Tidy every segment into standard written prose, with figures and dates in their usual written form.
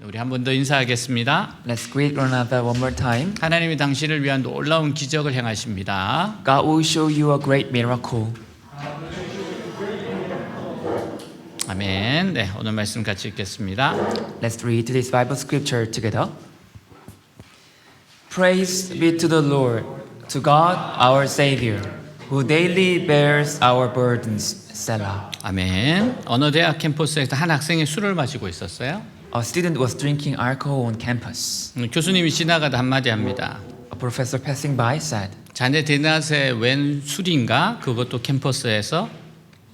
우리 한 번 더 인사하겠습니다. Let's greet one another one more time. 하나님이 당신을 위한 놀라운 기적을 행하십니다. God will show you a great miracle. 아멘. 네, 오늘 말씀 같이 읽겠습니다. Let's read this Bible scripture together. Praise be to the Lord, to God our Savior, who daily bears our burdens. Selah. 아멘. 어느 대학 캠퍼스에서 한 학생이 술을 마시고 있었어요. A student was drinking alcohol on campus. 교수님이 지나가다 한마디 합니다. A professor passing by said, 자네 대낮에 웬 술인가? 그것도 캠퍼스에서.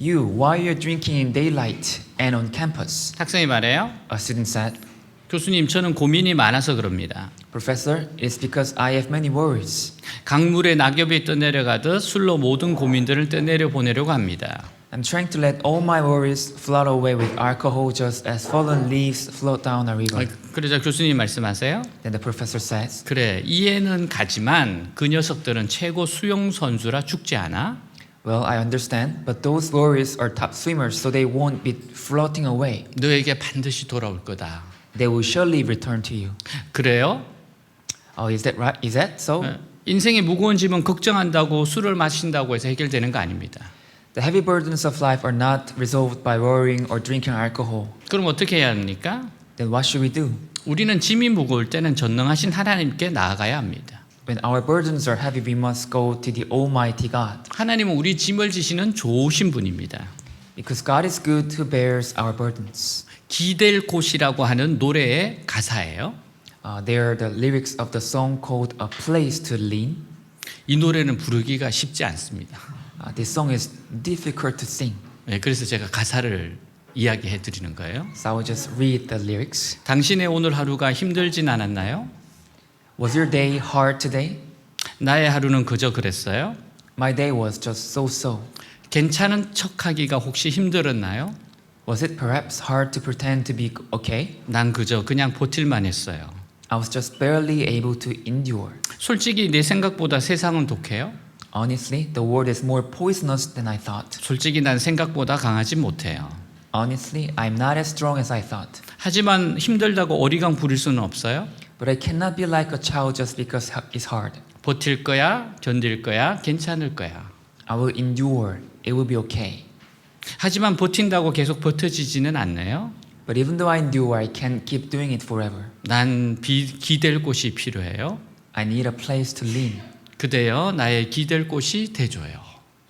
"You, why are you drinking in daylight and on campus?" 학생이 말해요. A student said, 교수님, 저는 고민이 많아서 그럽니다. "Professor, it's because I have many worries. 강물에 낙엽이 떠내려가듯 술로 모든 고민들을 떠내려 보내려고 합니다. I'm trying to let all my worries float away with alcohol just as fallen leaves float down a river." 그러자 교수님이 말씀하세요. Then the professor says, 그래, 이해는 가지만 그 녀석들은 최고 수영 선수라 죽지 않아? "Well, I understand, but those worries are top swimmers, so they won't be floating away. 너에게 반드시 돌아올 거다. They will surely return to you." 그래요? Oh, is that right? Is that so? 인생의 무거운 짐은 걱정한다고 술을 마신다고 해서 해결되는 거 아닙니다. The heavy burdens of life are not resolved by worrying or drinking alcohol. 그럼 어떻게 해야 합니까? Then what should we do? 우리는 짐이 무거울 때는 전능하신 하나님께 나아가야 합니다. When our burdens are heavy, we must go to the Almighty God. 하나님은 우리 짐을 지시는 좋으신 분입니다. Because God is good who bears our burdens. 기댈 곳이라고 하는 노래의 가사예요. They are the lyrics of the song called A Place to Lean. 이 노래는 부르기가 쉽지 않습니다. This song is difficult to sing. 네, 그래서 제가 가사를 이야기해 드리는 거예요. So I will just read the lyrics. 당신의 오늘 하루가 힘들진 않았나요? Was your day hard today? 나의 하루는 그저 그랬어요. My day was just so-so. 괜찮은 척하기가 혹시 힘들었나요? Was it perhaps hard to pretend to be okay? 난 그저 그냥 버틸만 했어요. I was just barely able to endure. 솔직히 내 생각보다 세상은 독해요. Honestly, the world is more poisonous than I thought. 솔직히 난 생각보다 강하지 못해요. Honestly, I'm not as strong as I thought. 하지만 힘들다고 어리광 부릴 수는 없어요. But I cannot be like a child just because it's hard. 버틸 거야, 견딜 거야, 괜찮을 거야. I will endure. It will be okay. 하지만 버틴다고 계속 버텨지지는 않네요. But even though I endure, I can't keep doing it forever. 난 기댈 곳이 필요해요. I need a place to lean. 그대여 나의 기댈 곳이 되줘요.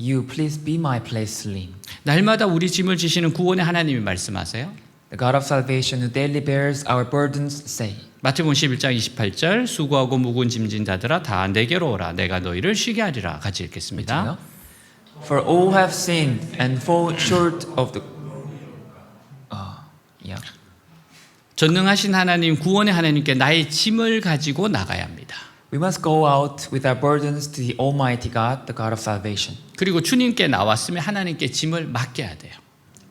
You, please be my place to lean. 날마다 우리 짐을 지시는 구원의 하나님이 말씀하세요. The God of salvation who daily bears our burdens say. 마태복음 11장 28절 수고하고 무거운 짐진 자들아 다 내게로 오라 내가 너희를 쉬게 하리라. 같이 읽겠습니다. For all have sinned and fall short of the 전능하신 하나님 구원의 하나님께 나의 짐을 가지고 나가야 합니다. We must go out with our burdens to the Almighty God, the God of salvation. 그리고 주님께 나왔으면 하나님께 짐을 맡겨야 돼요.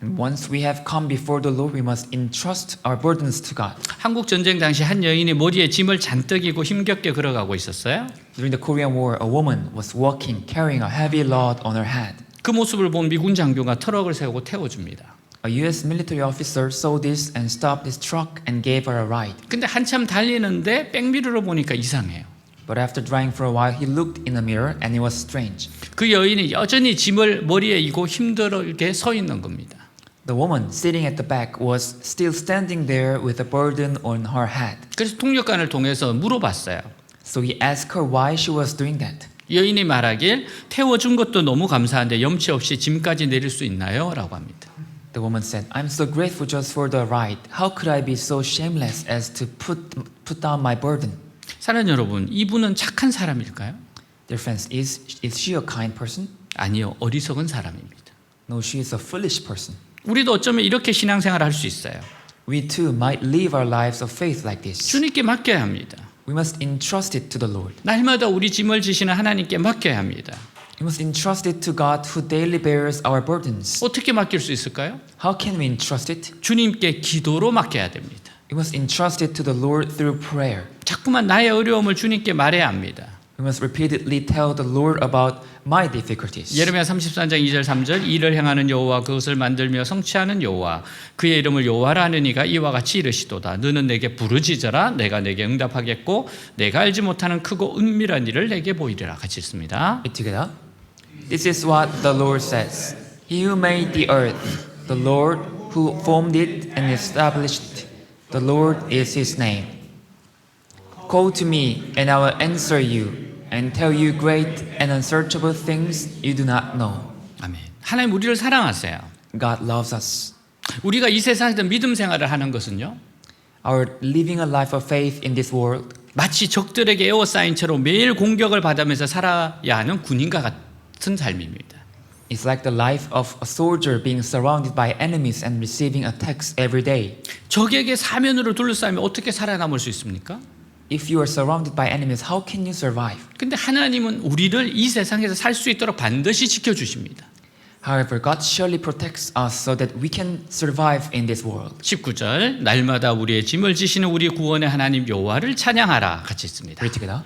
And once we have come before the Lord, we must entrust our burdens to God. 한국 전쟁 당시 한 여인이 머리에 짐을 잔뜩 이고 힘겹게 걸어가고 있었어요. During the Korean War, a woman was walking, carrying a heavy load on her head. 그 모습을 본 미군 장교가 트럭을 세우고 태워줍니다. A U.S. military officer saw this and stopped his truck and gave her a ride. 근데 한참 달리는데 백미러로 보니까 이상해요. But after driving for a while, he looked in the mirror and it was strange. 그 여인이 여전히 짐을 머리에 이고 힘들게 서 있는 겁니다. The woman sitting at the back was still standing there with a burden on her head. 그래서 통역관을 통해서 물어봤어요. So he asked her why she was doing that. 여인이 말하길 태워준 것도 너무 감사한데 염치 없이 짐까지 내릴 수 있나요? 라고 합니다. The woman said, "I'm so grateful just for the ride. How could I be so shameless as to put down my burden?" 사랑하는 여러분, 이분은 착한 사람일까요? Dear friends, is she a kind person? 아니요, 어리석은 사람입니다. No, she is a foolish person. 우리도 어쩌면 이렇게 신앙생활을 할 수 있어요. We too might live our lives of faith like this. 주님께 맡겨야 합니다. We must entrust it to the Lord. 날마다 우리 짐을 지시는 하나님께 맡겨야 합니다. We must entrust it to God who daily bears our burdens. 어떻게 맡길 수 있을까요? How can we entrust it? 주님께 기도로 맡겨야 됩니다. We must entrust it to the Lord through prayer. 자꾸만 나의 어려움을 주님께 말해야 합니다. We must repeatedly tell the Lord about my difficulties. 예레미야 33장 2절 3절 일을 행하는 여호와 그것을 만들며 성취하는 여호와 그의 이름을 여호와라 하는 이가 이와 같이 이르시도다. 너는 내게 부르짖어라 내가 내게 응답하겠고 내가 알지 못하는 크고 은밀한 일을 내게 보이리라. 같이 읽습니다. Read together. This is what the Lord says. He who made the earth, the Lord who formed it and established it, the Lord is his name. Call to me and I will answer you and tell you great and unsearchable things you do not know. 아멘. 하나님 우리를 사랑하세요. God loves us. 우리가 이 세상에서 믿음 생활을 하는 것은요. Our living a life of faith in this world 마치 적들에게 에워싸인 채로 매일 공격을 받으면서 살아야 하는 군인과 같은 삶입니다. is like the life of a soldier being surrounded by enemies and receiving attacks every day. 적에게 사면으로 둘러싸이면 어떻게 살아남을 수 있습니까? If you are surrounded by enemies, how can you survive? 근데 하나님은 우리를 이 세상에서 살 수 있도록 반드시 지켜주십니다. However, God surely protects us so that we can survive in this world. 19절 날마다 우리의 짐을 지시는 우리 구원의 하나님 여호와를 찬양하라. 같이 있습니다. Read together.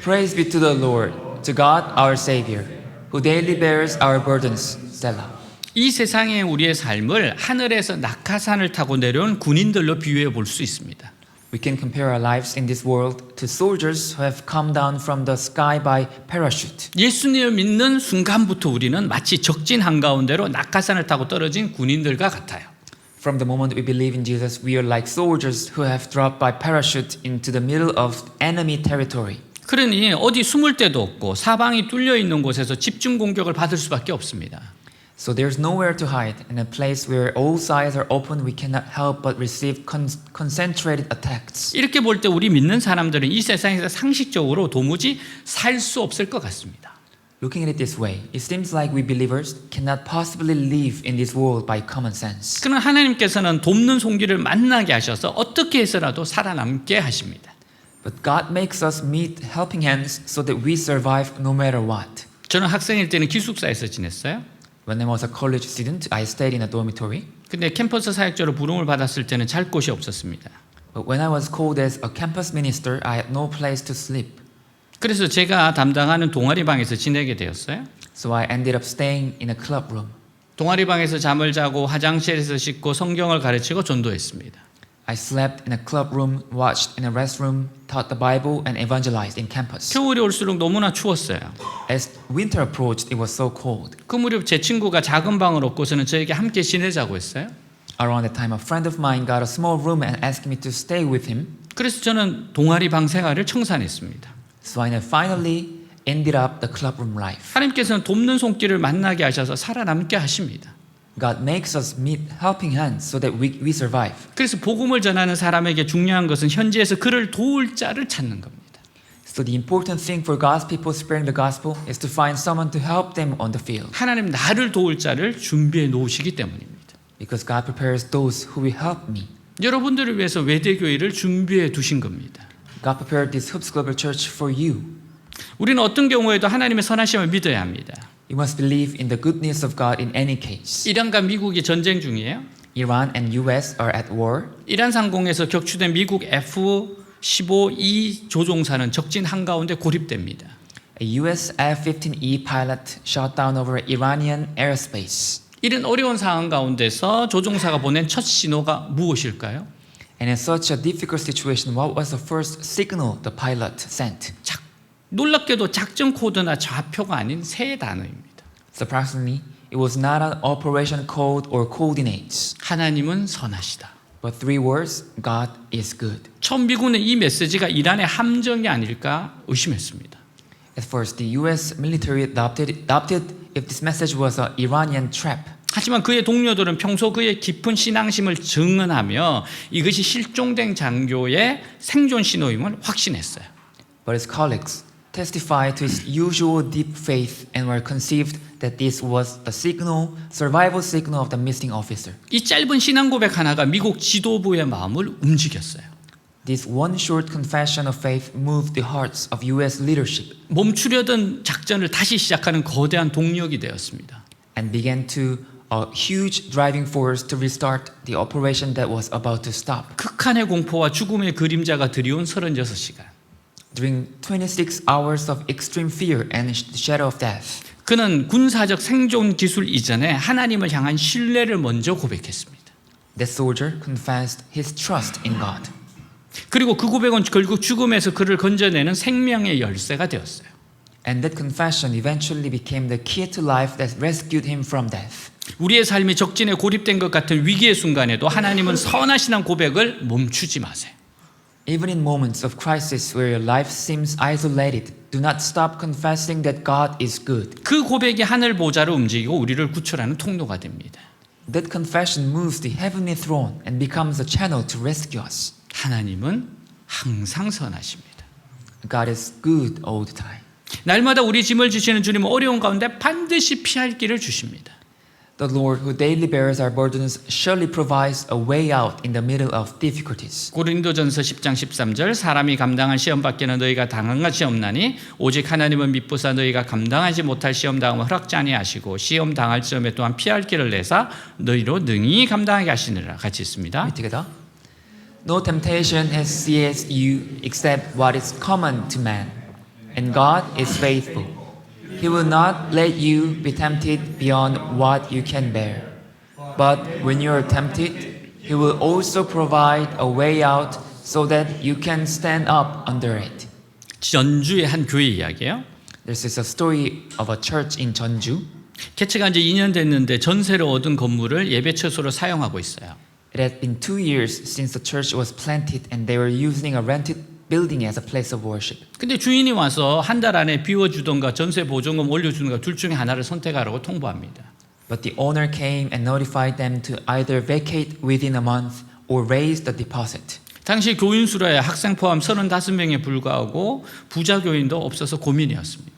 Praise be to the Lord, to God our Savior, who daily bears our burdens. Selah. 이 세상의 우리의 삶을 하늘에서 낙하산을 타고 내려온 군인들로 비유해 볼 수 있습니다. We can compare our lives in this world to soldiers who have come down from the sky by parachute. 예수님을 믿는 순간부터 우리는 마치 적진 한가운데로 낙하산을 타고 떨어진 군인들과 같아요. From the moment we believe in Jesus, we are like soldiers who have dropped by parachute into the middle of enemy territory. 그러니 어디 숨을 데도 없고 사방이 뚫려 있는 곳에서 집중 공격을 받을 수밖에 없습니다. So there's nowhere to hide. In a place where all sides are open, we cannot help but receive concentrated attacks. 이렇게 볼 때 우리 믿는 사람들은 이 세상에서 상식적으로 도무지 살 수 없을 것 같습니다. Looking at it this way, it seems like we believers cannot possibly live in this world by common sense. 그러나 하나님께서는 돕는 손길을 만나게 하셔서 어떻게 해서라도 살아남게 하십니다. But God makes us meet helping hands so that we survive no matter what. 저는 학생일 때는 기숙사에서 지냈어요. When I was a college student, I stayed in a dormitory. 근데 캠퍼스 사역자로 부름을 받았을 때는 잘 곳이 없었습니다. But when I was called as a campus minister, I had no place to sleep. 그래서 제가 담당하는 동아리방에서 지내게 되었어요. So I ended up staying in a club room. 동아리방에서 잠을 자고 화장실에서 씻고 성경을 가르치고 전도했습니다. I slept in a club room, watched in a restroom, taught the Bible, and evangelized in campus. 겨울이 올수록 너무나 추웠어요. As winter approached, it was so cold. 그 무렵 제 친구가 작은 방을 얻고서는 저에게 함께 지내자고 했어요. Around that time, a friend of mine got a small room and asked me to stay with him. 그래서 저는 동아리방 생활을 청산했습니다. So I finally ended up the club room life. 하나님께서는 돕는 손길을 만나게 하셔서 살아남게 하십니다. God makes us meet helping hands so that we survive. 그래서 복음을 전하는 사람에게 중요한 것은 현지에서 그를 도울 자를 찾는 겁니다. So the important thing for God's people spreading the gospel is to find someone to help them on the field. 하나님 나를 도울 자를 준비해 놓으시기 때문입니다. Because God prepares those who will help me. 여러분들을 위해서 외대교회를 준비해 두신 겁니다. God prepared this Hoops Global Church for you. 우리는 어떤 경우에도 하나님의 선하심을 믿어야 합니다. You must believe in the goodness of God in any case. 이란과 미국이 전쟁 중이에요. Iran and US are at war. 이란 상공에서 격추된 미국 F-15E 조종사는 적진 한가운데 고립됩니다. A US F-15E pilot shot down over Iranian airspace. 이런 어려운 상황 가운데서 조종사가 보낸 첫 신호가 무엇일까요? And in such a difficult situation, what was the first signal the pilot sent? 놀랍게도 작전 코드나 좌표가 아닌 세 단어입니다. Surprisingly, it was not an operation code or coordinates, 하나님은 선하시다. but three words: God is good. 처음 미국은 이 메시지가 이란의 함정이 아닐까 의심했습니다. At first, the U.S. military doubted if this message was an Iranian trap. 하지만 그의 동료들은 평소 그의 깊은 신앙심을 증언하며 이것이 실종된 장교의 생존 신호임을 확신했어요. But his colleagues testified to his usual deep faith and were conceived that this was the signal, survival signal of the missing officer. 이 짧은 신앙 고백 하나가 미국 지도부의 마음을 움직였어요. This one short confession of faith moved the hearts of U.S. leadership 멈추려던 작전을 다시 시작하는 거대한 동력이 되었습니다. and began to a huge driving force to restart the operation that was about to stop. 극한의 공포와 죽음의 그림자가 드리운 36시간. during 26 hours of extreme fear and the shadow of death. 그는 군사적 생존 기술 이전에 하나님을 향한 신뢰를 먼저 고백했습니다. That soldier confessed his trust in God. 그리고 그 고백은 결국 죽음에서 그를 건져내는 생명의 열쇠가 되었어요. And that confession eventually became the key to life that rescued him from death. 우리의 삶이 적진에 고립된 것 같은 위기의 순간에도 하나님은 선하시는 고백을 멈추지 마세요. Even in moments of crisis where your life seems isolated, do not stop confessing that God is good. 그 고백이 하늘 보좌를 움직이고 우리를 구출하는 통로가 됩니다. That confession moves the heavenly throne and becomes a channel to rescue us. 하나님은 항상 선하십니다. God is good all the time. 날마다 우리 짐을 지시는 주님은 어려운 가운데 반드시 피할 길을 주십니다. The Lord who daily bears our burdens surely provides a way out in the middle of difficulties. 고린도전서 10장 13절 사람이 감당한 시험 밖에는 너희가 당한 것이 없나니 오직 하나님은 미쁘사 너희가 감당하지 못할 시험 당함을 허락지 아니하시고 시험 당할 점에 또한 피할 길을 내사 너희로 능히 감당하게 하시느라 같이 있습니다. Read together. No temptation has seized you except what is common to man, and God is faithful. He will not let you be tempted beyond what you can bear. But when you are tempted, He will also provide a way out so that you can stand up under it. 전주의 한 교회 이야기예요. This is a story of a church in Jeonju. 개최가 이제 2년 됐는데 전세를 얻은 건물을 예배처소로 사용하고 있어요. It had been 2 years since the church was planted and they were using a rented building as a place of worship. 근데 주인이 와서 한 달 안에 비워주던가 전세 보증금 올려주던가 둘 중에 하나를 선택하라고 통보합니다. But the owner came and notified them to either vacate within a month or raise the deposit. 당시 교인 수라야 학생 포함 35명에 불과하고 부자 교인도 없어서 고민이었습니다.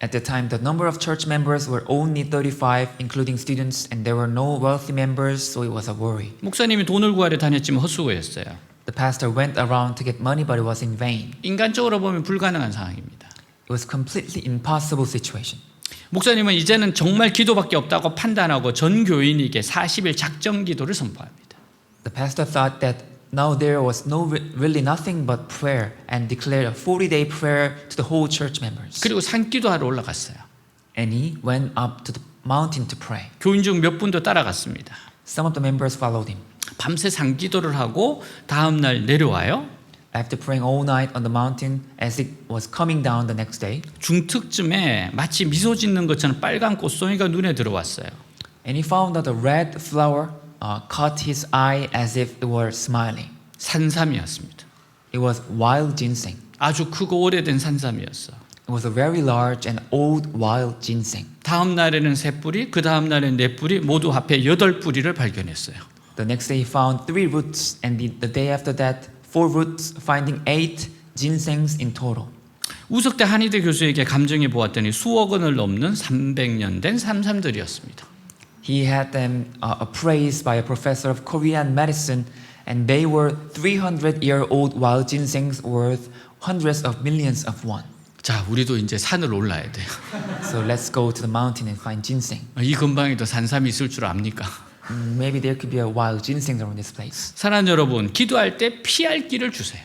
At the time, the number of church members were only 35, including students, and there were no wealthy members, so it was a worry. 목사님이 돈을 구하려 다녔지만 헛수고였어요. The pastor went around to get money, but it was in vain. 인간적으로 보면 불가능한 상황입니다. It was a completely impossible situation. 목사님은 이제는 정말 기도밖에 없다고 판단하고 전 교인에게 40일 작정 기도를 선포합니다. The pastor thought that now there was really nothing but prayer and declared a 40-day prayer to the whole church members. 그리고 산기도하러 올라갔어요. And he went up to the mountain to pray. 교인 중 몇 분도 따라갔습니다. Some of the members followed him. 밤새 산기도를 하고 다음 날 내려와요. After praying all night on the mountain as it was coming down the next day, 중특쯤에 마치 미소 짓는 것처럼 빨간 꽃송이가 눈에 들어왔어요. and he found that a red flower caught his eye as if it were smiling. 산삼이었습니다. It was wild ginseng. 아주 크고 오래된 산삼이었어. It was a very large and old wild ginseng. 다음 날에는 3뿌리, 그 다음 날에는 4뿌리, 모두 합해 8뿌리를 발견했어요. The next day he found 3 roots, and the day after that 4 roots, finding 8 ginsengs in total. 우석대 한의대 교수에게 감정해 보았더니 수억 원을 넘는 300년 된 산삼들이었습니다. He had them appraised by a professor of Korean medicine, and they were 300-year-old wild ginsengs worth hundreds of millions of won. 자, 우리도 이제 산을 올라야 돼요. So let's go to the mountain and find ginseng. 이 근방에도 산삼이 있을 줄 압니까? Maybe there could be a wild ginseng around this place. 사랑하는 여러분, 기도할 때 피할 길을 주세요.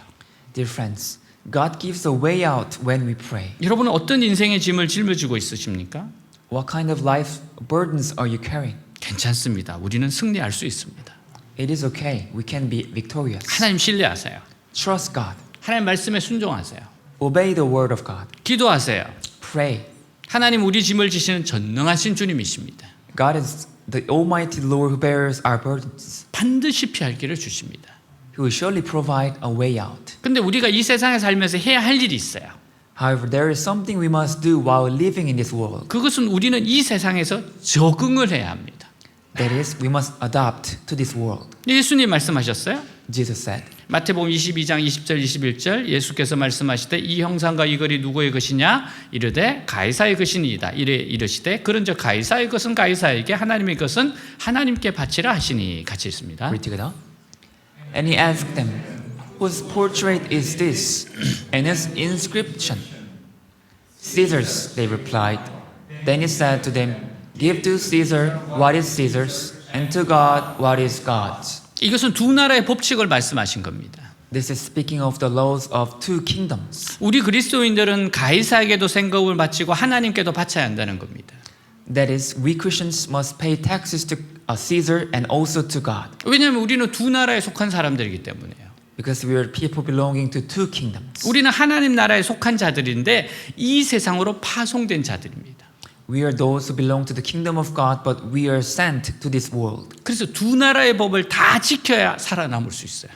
Dear friends, God gives a way out when we pray. 여러분은 어떤 인생의 짐을 짊어지고 있으십니까? What kind of life burdens are you carrying? 괜찮습니다. 우리는 승리할 수 있습니다. It is okay. We can be victorious. 하나님 신뢰하세요. Trust God. 하나님 말씀에 순종하세요. Obey the word of God. 기도하세요. Pray. 하나님 우리 짐을 지시는 전능하신 주님이십니다. God is the Almighty Lord who bears our burdens. 반드시 피할 길을 주십니다. He will surely provide a way out. 근데 우리가 이 세상에 살면서 해야 할 일이 있어요. However, there is something we must do while living in this world. 그것은 우리는 이 세상에서 적응을 해야 합니다. That is, we must adapt to this world. 예수님 말씀하셨어요. Jesus said. 마태복음 22장 20절 21절 예수께서 말씀하시되 이 형상과 이 글이 누구의 것이냐 이르되 가이사의 것이니이다. 이르시되 그런즉 가이사의 것은 가이사에게 하나님의 것은 하나님께 바치라 하시니 같이 있습니다. Read together. And he asked them, whose portrait is this? And his inscription? Caesar's, they replied. Then he said to them, give to Caesar what is Caesar's, and to God what is God's. 이것은 두 나라의 법칙을 말씀하신 겁니다. This is speaking of the laws of two kingdoms. 우리 그리스도인들은 가이사에게도 생업을 바치고 하나님께도 바쳐야 한다는 겁니다. That is, we Christians must pay taxes to Caesar and also to God. 왜냐하면 우리는 두 나라에 속한 사람들이기 때문에요. Because we are people belonging to two kingdoms. 우리는 하나님 나라에 속한 자들인데 이 세상으로 파송된 자들입니다. We are those who belong to the kingdom of God, but we are sent to this world. 그래서 두 나라의 법을 다 지켜야 살아남을 수 있어요.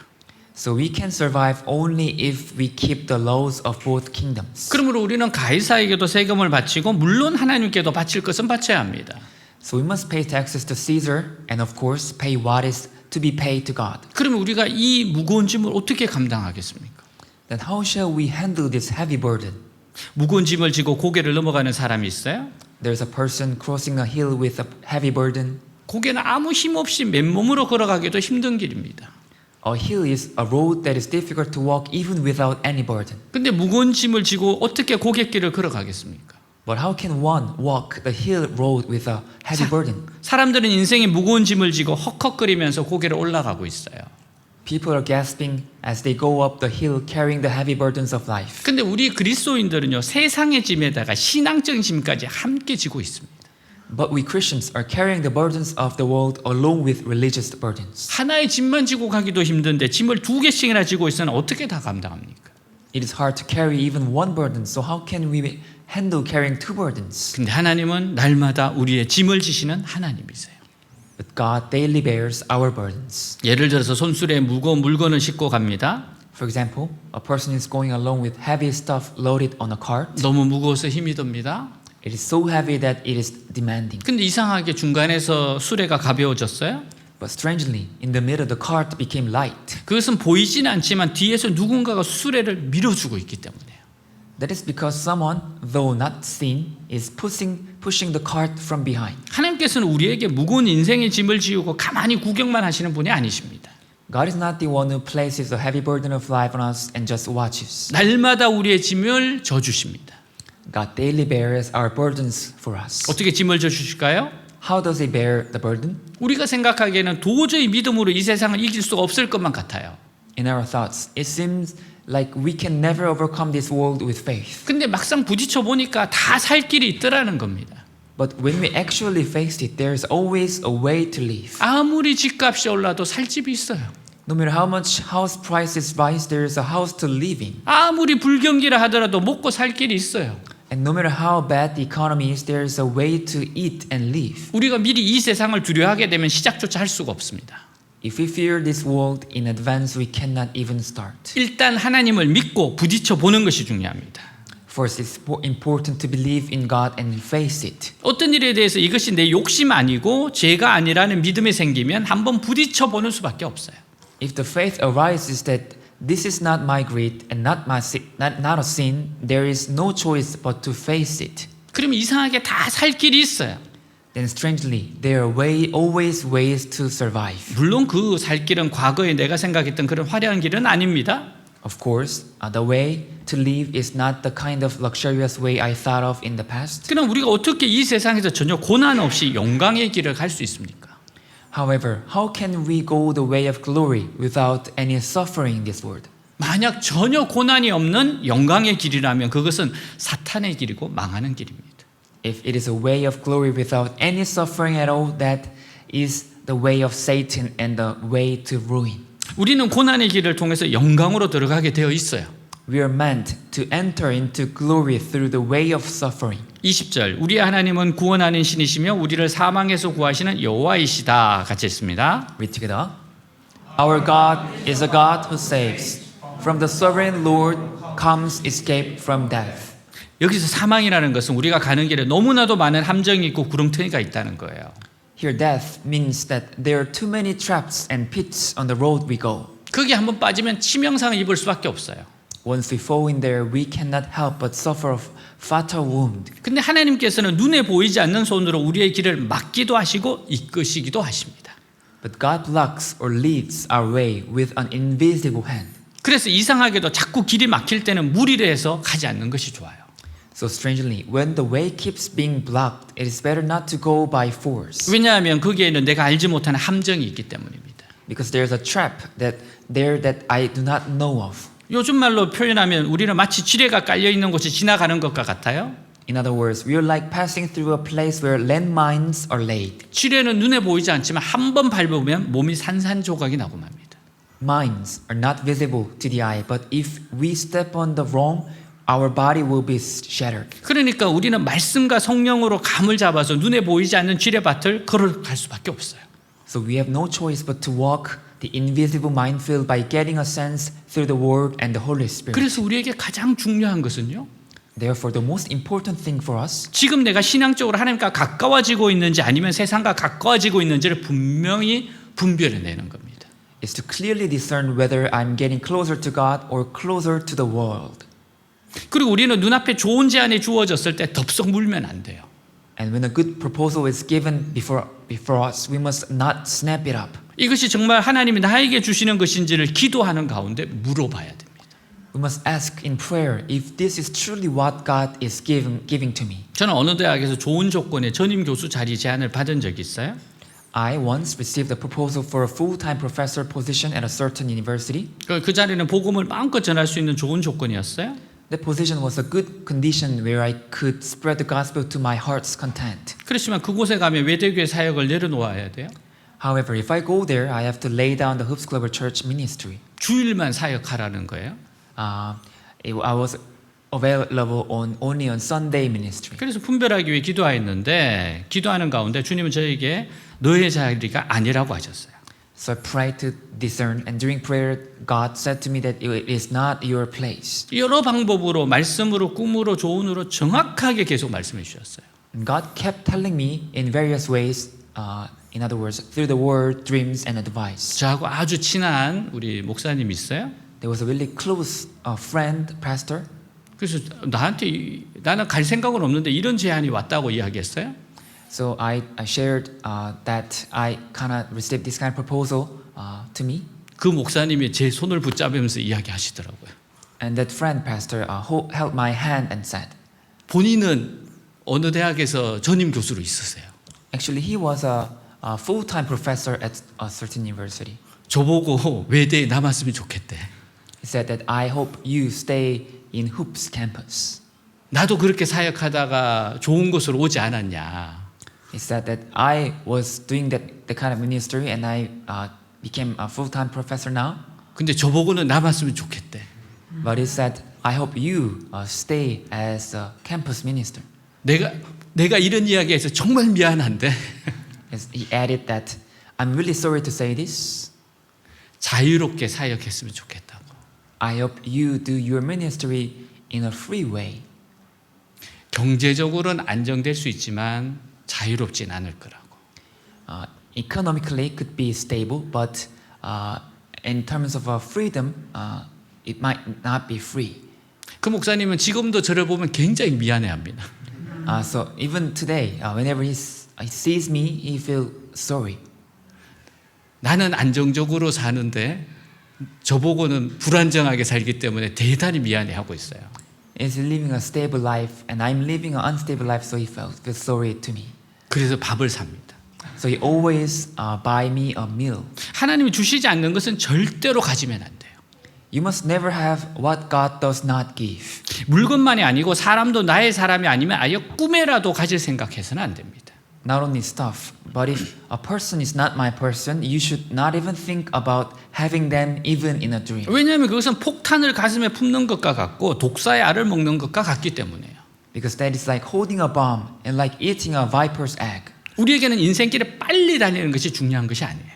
So we can survive only if we keep the laws of both kingdoms. 그러므로 우리는 가이사에게도 세금을 바치고 물론 하나님께도 바칠 것은 바쳐야 합니다. So we must pay taxes to Caesar and of course pay what is to be paid to God. 그러면 우리가 이 무거운 짐을 어떻게 감당하겠습니까? Then how shall we handle this heavy burden? 무거운 짐을 지고 고개를 넘어가는 사람이 있어요? There's a person crossing a hill with a heavy burden. 고개는 아무 힘 없이 맨몸으로 걸어가기도 힘든 길입니다. A hill is a road that is difficult to walk even without any burden. 근데 무거운 짐을 지고 어떻게 고갯길을 걸어가겠습니까? But how can one walk the hill road with a heavy burden? 사람들은 인생에 무거운 짐을 지고 헉헉거리면서 고개를 올라가고 있어요. People are gasping as they go up the hill carrying the heavy burdens of life. 근데 우리 그리스도인들은요, 세상의 짐에다가 신앙적인 짐까지 함께 지고 있습니다. But we Christians are carrying the burdens of the world along with religious burdens. 하나의 짐만 지고 가기도 힘든데 짐을 두 개씩이나 지고 있으면 어떻게 다 감당합니까? It is hard to carry even one burden, so how can we handle carrying two burdens? 근데 하나님은 날마다 우리의 짐을 지시는 하나님이세요. But God daily bears our burdens. 예를 들어서 손수레에 무거운 물건을 싣고 갑니다. For example, a person is going along with heavy stuff loaded on a cart. 너무 무거워서 힘이 듭니다. It is so heavy that it is demanding. 근데 이상하게 중간에서 수레가 가벼워졌어요. But strangely, in the middle, the cart became light. 그것은 보이지는 않지만 뒤에서 누군가가 수레를 밀어주고 있기 때문에요. That is because someone, though not seen, is pushing the cart from behind. 하나님께서는 우리에게 무거운 인생의 짐을 지우고 가만히 구경만 하시는 분이 아니십니다. God is not the one who places a heavy burden of life on us and just watches. 날마다 우리의 짐을 져주십니다. God daily bears our burdens for us. 어떻게 짐을 져주실까요? How does He bear the burden? 우리가 생각하기에는 도저히 믿음으로 이 세상을 이길 수가 없을 것만 같아요. In our thoughts, it seems like we can never overcome this world with faith. 근데 막상 부딪혀 보니까 다 살 길이 있더라는 겁니다. But when we actually faced it, there is always a way to live. 아무리 집값이 올라도 살 집이 있어요. No matter how much house prices rise, there is a house to live in. 아무리 불경기라 하더라도 먹고 살 길이 있어요. And no matter how bad the economy is, there is a way to eat and live. 우리가 미리 이 세상을 두려워하게 되면 시작조차 할 수가 없습니다. If we fear this world in advance, we cannot even start. 일단 하나님을 믿고 부딪혀 보는 것이 중요합니다. First, it's important to believe in God and face it. 어떤 일에 대해서 이것이 내 욕심 아니고 죄가 아니라는 믿음이 생기면 한번 부딪혀 보는 수밖에 없어요. If the faith arises that this is not my greed and not a sin, there is no choice but to face it. 그러면 이상하게 다 살 길이 있어요. Then strangely, there are always ways to survive. 물론 그 살 길은 과거에 내가 생각했던 그런 화려한 길은 아닙니다. Of course, the way to live is not the kind of luxurious way I thought of in the past. 그럼 우리가 어떻게 이 세상에서 전혀 고난 없이 영광의 길을 갈 수 있습니까? However, how can we go the way of glory without any suffering in this world? 만약 전혀 고난이 없는 영광의 길이라면 그것은 사탄의 길이고 망하는 길입니다. If it is a way of glory without any suffering at all, that is the way of Satan and the way to ruin. 우리는 고난의 길을 통해서 영광으로 들어가게 되어 있어요. We are meant to enter into glory through the way of suffering. 20절 우리의 하나님은 구원하는 신이시며 우리를 사망에서 구하시는 여호와이시다. 같이 읽습니다. Read together. Our God is a God who saves. From the sovereign Lord comes escape from death. 여기서 사망이라는 것은 우리가 가는 길에 너무나도 많은 함정이 있고 구렁텅이가 있다는 거예요. Here death means that there are too many traps and pits on the road we go. 거기 한번 빠지면 치명상을 입을 수밖에 없어요. Once we fall in there, we cannot help but suffer a fatal wound. 근데 하나님께서는 눈에 보이지 않는 손으로 우리의 길을 막기도 하시고 이끄시기도 하십니다. But God blocks or leads our way with an invisible hand. 그래서 이상하게도 자꾸 길이 막힐 때는 무리를 해서 가지 않는 것이 좋아요. So strangely, when the way keeps being blocked, it is better not to go by force. 왜냐하면 거기에는 내가 알지 못하는 함정이 있기 때문입니다. because there's a trap that I do not know of. 요즘 말로 표현하면 우리는 마치 지뢰가 깔려 있는 곳이 지나가는 것과 같아요. In other words, we are like passing through a place where landmines are laid. 지뢰는 눈에 보이지 않지만 한 번 밟으면 몸이 산산조각이 나고 맙니다. Mines are not visible to the eye, but if we step on the wrong, our body will be shattered. 그러니까 우리는 말씀과 성령으로 감을 잡아서 눈에 보이지 않는 지뢰밭을 걸어갈 수밖에 없어요. So we have no choice but to walk the invisible minefield by getting a sense through the Word and the Holy Spirit. 그래서 우리에게 가장 중요한 것은요. Therefore, the most important thing for us 지금 내가 신앙적으로 하나님과 가까워지고 있는지 아니면 세상과 가까워지고 있는지를 분명히 분별해내는 겁니다. is to clearly discern whether I'm getting closer to God or closer to the world. 그리고 우리는 눈앞에 좋은 제안이 주어졌을 때 덥석 물면 안 돼요. And when a good proposal is given before us, we must not snap it up. 이것이 정말 하나님이 나에게 주시는 것인지를 기도하는 가운데 물어봐야 됩니다. We must ask in prayer if this is truly what God is giving to me. 저는 어느 대학에서 좋은 조건의 전임 교수 자리 제안을 받은 적이 있어요. I once received a proposal for a full-time professor position at a certain university. 그 자리는 복음을 마음껏 전할 수 있는 좋은 조건이었어요. That position was a good condition where I could spread the gospel to my heart's content. 그렇지만 그곳에 가면 외대교회 사역을 내려놓아야 돼요. However, if I go there, I have to lay down the Hoops Global Church ministry. 주일만 사역하라는 거예요. I was available only on Sunday ministry. 그래서 분별하기 위해 기도하였는데 기도하는 가운데 주님은 저에게 너의 자리가 아니라고 하셨어요. So I prayed to discern, and during prayer, God said to me that it is not your place. 여러 방법으로 말씀으로 꿈으로 조언으로 정확하게 계속 말씀해 주셨어요. And God kept telling me in various ways, in other words, through the word, dreams, and advice. 저하고 아주 친한 우리 목사님 있어요. There was a really close friend, pastor. 그래서 나는 갈 생각은 없는데 이런 제안이 왔다고 이야기했어요. So I shared that I kind of received this kind of proposal to me. 그 목사님이 제 손을 붙잡으면서 이야기하시더라고요. And that friend, pastor, held my hand and said, 본인은 어느 대학에서 전임 교수로 있으세요. actually, he was a full-time professor at a certain university. 저보고 외대에 남았으면 좋겠대. He said that I hope you stay in Hoops campus. 나도 그렇게 사역하다가 좋은 곳으로 오지 않았냐. He said that I was doing that kind of ministry and I became a full-time professor now. 근데 저보고는 남았으면 좋겠대. But he said, I hope you stay as a campus minister. 내가 이런 이야기해서 정말 미안한데 He added that, I'm really sorry to say this. 자유롭게 사역했으면 좋겠다고. I hope you do your ministry in a free way. 경제적으로는 안정될 수 있지만 자유롭진 않을 거라고. Economically could be stable, but in terms of freedom, it might not be free. 그 목사님은 지금도 저를 보면 굉장히 미안해합니다. So even today, whenever he sees me, he feels sorry. 나는 안정적으로 사는데 저보고는 불안정하게 살기 때문에 대단히 미안해하고 있어요. He's living a stable life, and I'm living an unstable life, so he feels sorry to me. 그래서 밥을 삽니다. So he always buy me a meal. 하나님이 주시지 않는 것은 절대로 가지면 안 돼요. You must never have what God does not give. 물건만이 아니고 사람도 나의 사람이 아니면 아예 꿈에라도 가질 생각해서는 안 됩니다. Not only stuff, but if a person is not my person, you should not even think about having them even in a dream. 왜냐하면 그것은 폭탄을 가슴에 품는 것과 같고 독사의 알을 먹는 것과 같기 때문에요. Because that is like holding a bomb and like eating a viper's egg. 우리에게는 인생길에 빨리 달리는 것이 중요한 것이 아니에요.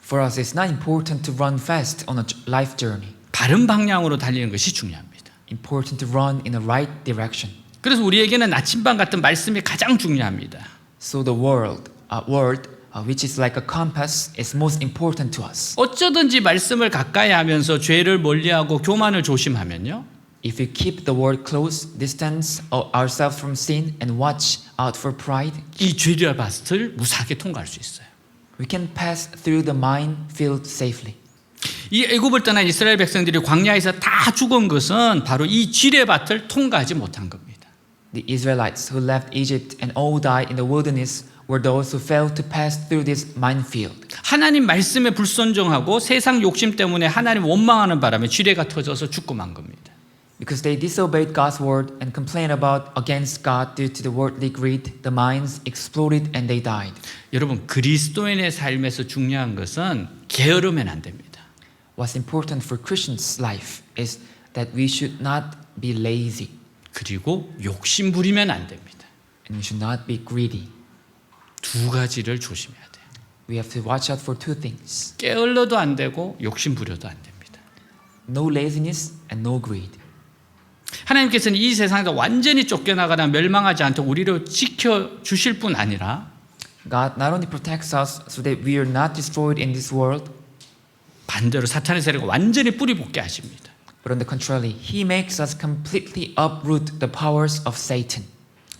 For us, it's not important to run fast on a life journey. 바른 방향으로 달리는 것이 중요합니다. Important to run in the right direction. 그래서 우리에게는 나침반 같은 말씀이 가장 중요합니다. So the word, which is like a compass, is most important to us. 어쩌든지 말씀을 가까이 하면서 죄를 멀리하고 교만을 조심하면요. If we keep the word close, distance ourselves from sin, and watch out for pride, 이 죄리밭을 무사하게 통과할 수 있어요. we can pass through the minefield safely. 이 애굽을 떠난 이스라엘 백성들이 광야에서 다 죽은 것은 바로 이 지뢰밭을 통과하지 못한 겁니다. The Israelites who left Egypt and all died in the wilderness were those who failed to pass through this minefield. 하나님 말씀에 불순종하고 세상 욕심 때문에 하나님 원망하는 바람에 지뢰가 터져서 죽고 만 겁니다. Because they disobeyed God's word and complained about against God due to the worldly greed, the mines exploded and they died. 여러분 그리스도인의 삶에서 중요한 것은 게으르면 안 됩니다. What's important for Christians' life is that we should not be lazy 그리고 욕심 부리면 안 됩니다. and we should not be greedy. 두 가지를 조심해야 돼요. We have to watch out for two things. 게을러도 안 되고 욕심 부려도 안 됩니다. No laziness and no greed. 하나님께서는 이 세상에서 완전히 쫓겨나거나 멸망하지 않도록 우리를 지켜주실 뿐 아니라 God not only protects us so that we are not destroyed in this world, 반대로 사탄의 세력을 완전히 뿌리 뽑게 하십니다. but on the contrary, He makes us completely uproot the powers of Satan.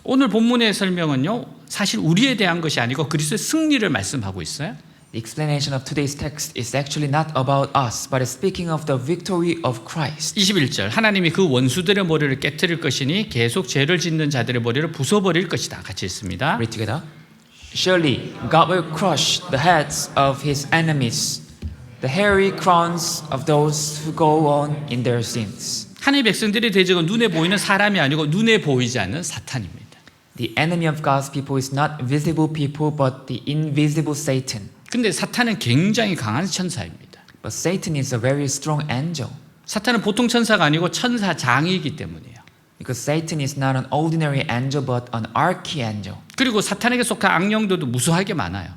오늘 본문의 설명은요, 사실 우리에 대한 것이 아니고 그리스도의 승리를 말씀하고 있어요. The explanation of today's text is actually not about us, but is speaking of the victory of Christ. 21절 하나님이 그 원수들의 머리를 깨뜨릴 것이니 계속 죄를 짓는 자들의 머리를 부숴버릴 것이다. 같이 읽습니다. Read together. Surely God will crush the heads of His enemies, the hairy crowns of those who go on in their sins. 하나님의 백성들의 대적은 눈에 보이는 사람이 아니고 눈에 보이지 않는 사탄입니다. The enemy of God's people is not visible people, but the invisible Satan. 근데 사탄은 굉장히 강한 천사입니다. But Satan is a very strong angel. 사탄은 보통 천사가 아니고 천사장이기 때문이에요. Because Satan is not an ordinary angel, but an archangel. 그리고 사탄에게 속한 악령들도 무수하게 많아요.